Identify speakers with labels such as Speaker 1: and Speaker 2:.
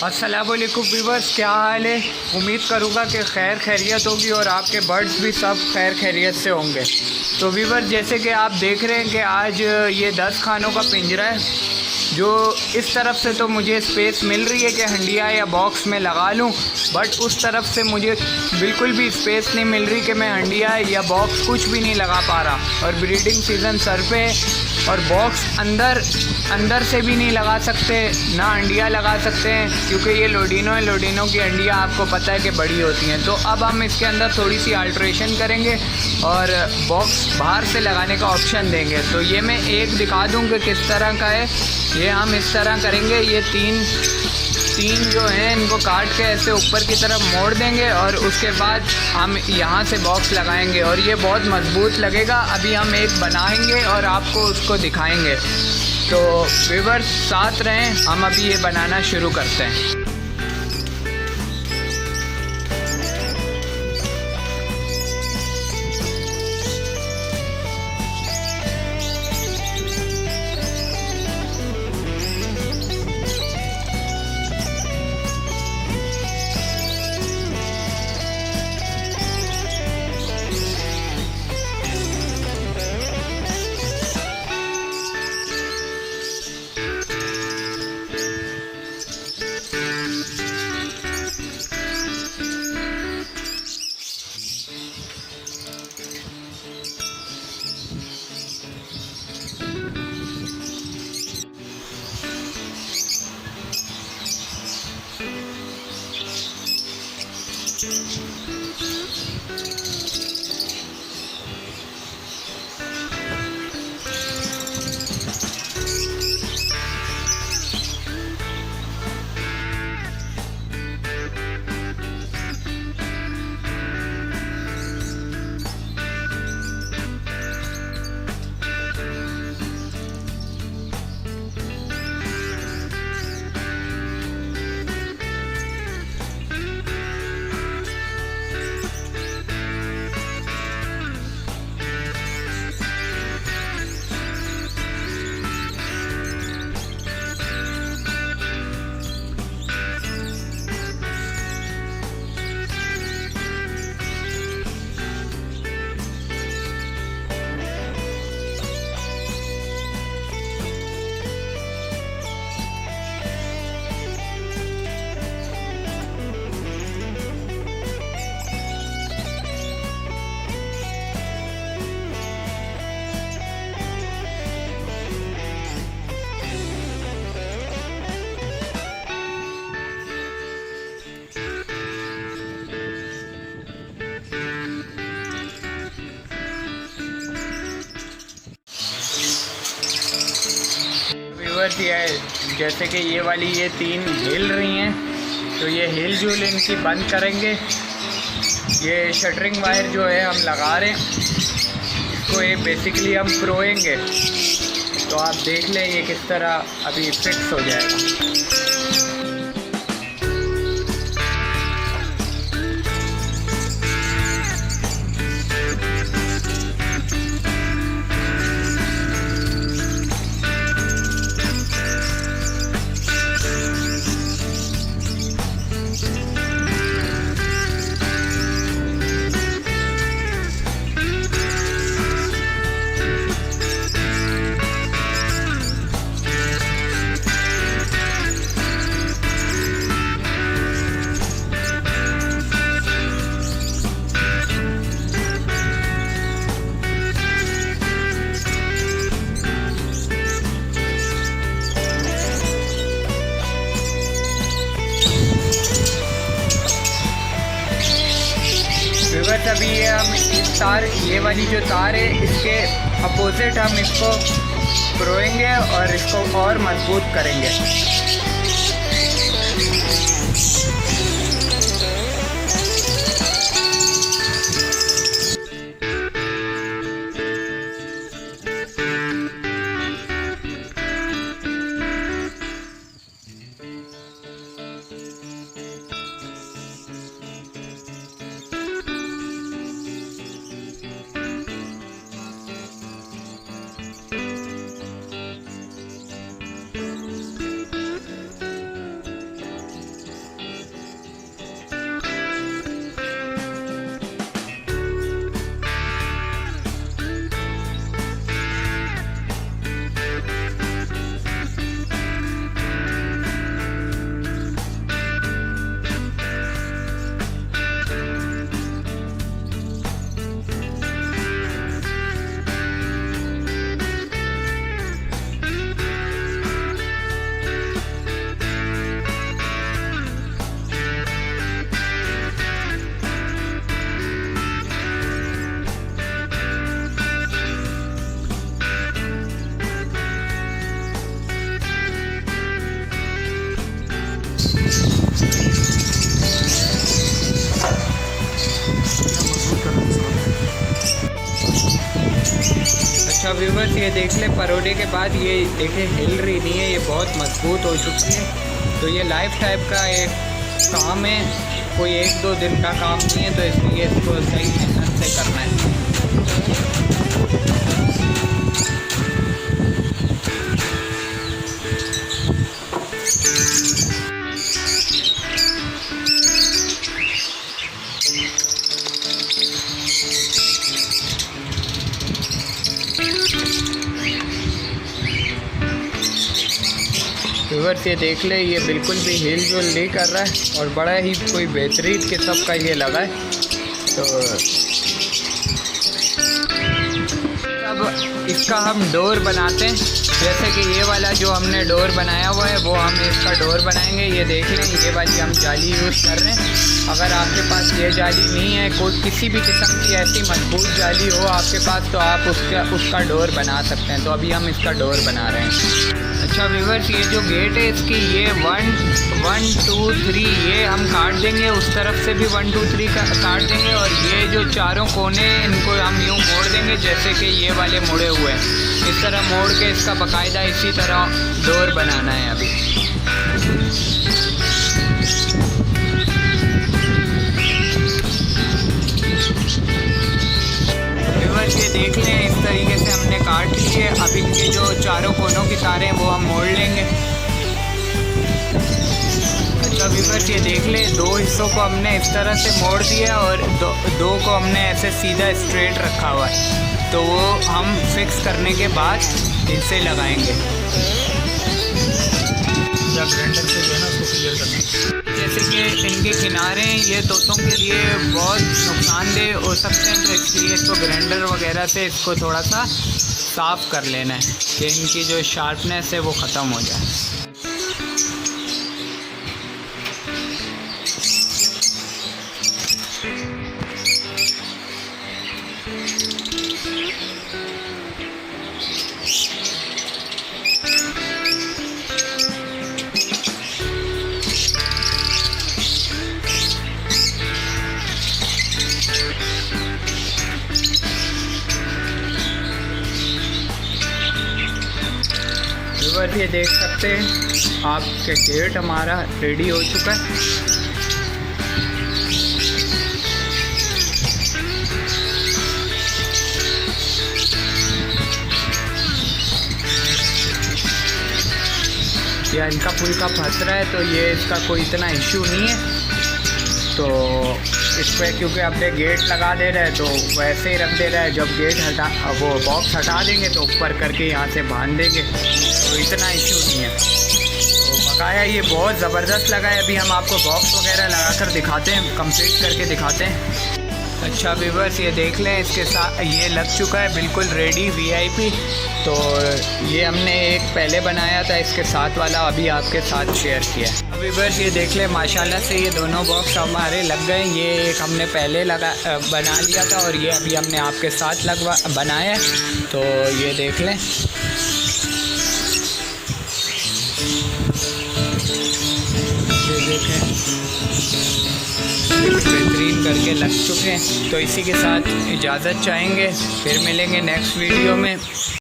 Speaker 1: अस्सलामुअलैकुम व्यूअर्स, क्या हाल है। उम्मीद करूँगा कि खैर खैरियत होगी और आपके बर्ड्स भी सब खैर खैरियत से होंगे। तो व्यूअर्स, जैसे कि आप देख रहे हैं कि आज ये 10 खानों का पिंजरा है, जो इस तरफ से तो मुझे स्पेस मिल रही है कि हंडिया या बॉक्स में लगा लूं, बट उस तरफ से मुझे बिल्कुल भी स्पेस नहीं मिल रही कि मैं हंडिया या बॉक्स कुछ भी नहीं लगा पा रहा। और ब्रीडिंग सीज़न सर पे है और बॉक्स अंदर से भी नहीं लगा सकते, ना हंडिया लगा सकते हैं, क्योंकि ये लोडिनो है। लोडिनो की हंडिया आपको पता है कि बड़ी होती हैं। तो अब हम इसके अंदर थोड़ी सी अल्ट्रेशन करेंगे और बॉक्स बाहर से लगाने का ऑप्शन देंगे। तो ये मैं एक दिखा दूँ कि किस तरह का है। ये हम इस तरह करेंगे, ये तीन जो हैं इनको काट के ऐसे ऊपर की तरफ मोड़ देंगे और उसके बाद हम यहाँ से बॉक्स लगाएंगे और ये बहुत मजबूत लगेगा। अभी हम एक बनाएंगे और आपको उसको दिखाएंगे। तो व्यूअर्स साथ रहें, हम अभी ये बनाना शुरू करते हैं। ये जैसे कि ये वाली ये तीन हिल रही हैं, तो ये हिल जुल इनकी बंद करेंगे। ये शटरिंग वायर जो है हम लगा रहे हैं, इसको ये बेसिकली हम प्रोएंगे। तो आप देख लें ये किस तरह अभी फिक्स हो जाएगा। बस अभी ये हम इस तार, ये वाली जो तार है, इसके अपोजिट हम इसको प्रोएंगे और इसको और मजबूत करेंगे। अच्छा व्यूवर्स, ये देख ले परोठे के बाद ये देखे हिल रही नहीं है, ये बहुत मजबूत हो चुकी है। तो ये लाइफ टाइप का एक काम है, कोई 1-2 दिन का काम नहीं है, तो इसलिए इसको सही मेहनत से करना है। व्यूअर्स, ये देख ले, ये बिल्कुल भी हिल जुल नहीं कर रहा है और बड़ा ही कोई बेहतरीन किस्म का ये लगा है। तो अब इसका हम डोर बनाते हैं। जैसे कि ये वाला जो हमने डोर बनाया हुआ है वो हम इसका डोर बनाएंगे। ये देख लें, ये वाली हम जाली यूज़ कर रहे हैं। अगर आपके पास ये जाली नहीं है, कोई किसी भी किस्म की ऐसी मजबूत जाली हो आपके पास, तो आप उसका डोर बना सकते हैं। तो अभी हम इसका डोर बना रहे हैं। अच्छा व्यूअर्स, ये जो गेट है इसकी, ये 1 2 3 ये हम काट देंगे। उस तरफ से भी 1 2 3 का काट देंगे और ये जो चारों कोने इनको हम यूँ मोड़ देंगे जैसे कि ये वाले मुड़े हुए हैं। इस तरह मोड़ के इसका बाकायदा इसी तरह डोर बनाना है अभी। ये देख लें, इस तरीके से हमने काट लिए। अब इनके जो चारों कोनों की तारें हैं वो हम मोड़ लेंगे। अच्छा व्यूअर्स, ये देख लें, 2 हिस्सों को हमने इस तरह से मोड़ दिया और दो को हमने ऐसे सीधा स्ट्रेट रखा हुआ है। तो वो हम फिक्स करने के बाद इसे लगाएंगे।
Speaker 2: ग्राइंडर से जो है ना उसको क्लियर करना।
Speaker 1: जैसे कि इनके किनारे ये तोतों के लिए बहुत नुकसानदेह हो सकते हैं, तो इसके लिए इसको ग्राइंडर वगैरह से इसको थोड़ा सा साफ़ कर लेना है कि इनकी जो शार्पनेस है वो ख़त्म हो जाए। ये देख सकते हैं आपके गेट हमारा रेडी हो चुका है। या इनका फुल्का फंस रहा है, तो ये इसका कोई इतना इशू नहीं है। तो इस पर क्योंकि अपने गेट लगा दे रहे हैं तो वैसे ही रख दे रहा है। जब गेट वो बॉक्स हटा देंगे तो ऊपर करके यहाँ से बांध देंगे, तो इतना इशू नहीं है। तो बकाया ये बहुत ज़बरदस्त लगा है। अभी हम आपको बॉक्स वगैरह लगा कर दिखाते हैं, कंप्लीट करके दिखाते हैं। अच्छा व्यूअर्स, ये देख लें, इसके साथ ये लग चुका है बिल्कुल रेडी VIP। तो ये हमने एक पहले बनाया था, इसके साथ वाला अभी आपके साथ शेयर किया। व्यूअर्स, ये देख लें, माशाल्लाह से ये दोनों बॉक्स हमारे लग गए। ये एक हमने पहले बना लिया था और ये अभी हमने आपके साथ बनाया है। तो ये देख लें, ये देखें बेहतरीन करके लग चुके हैं। तो इसी के साथ इजाज़त चाहेंगे, फिर मिलेंगे नेक्स्ट वीडियो में।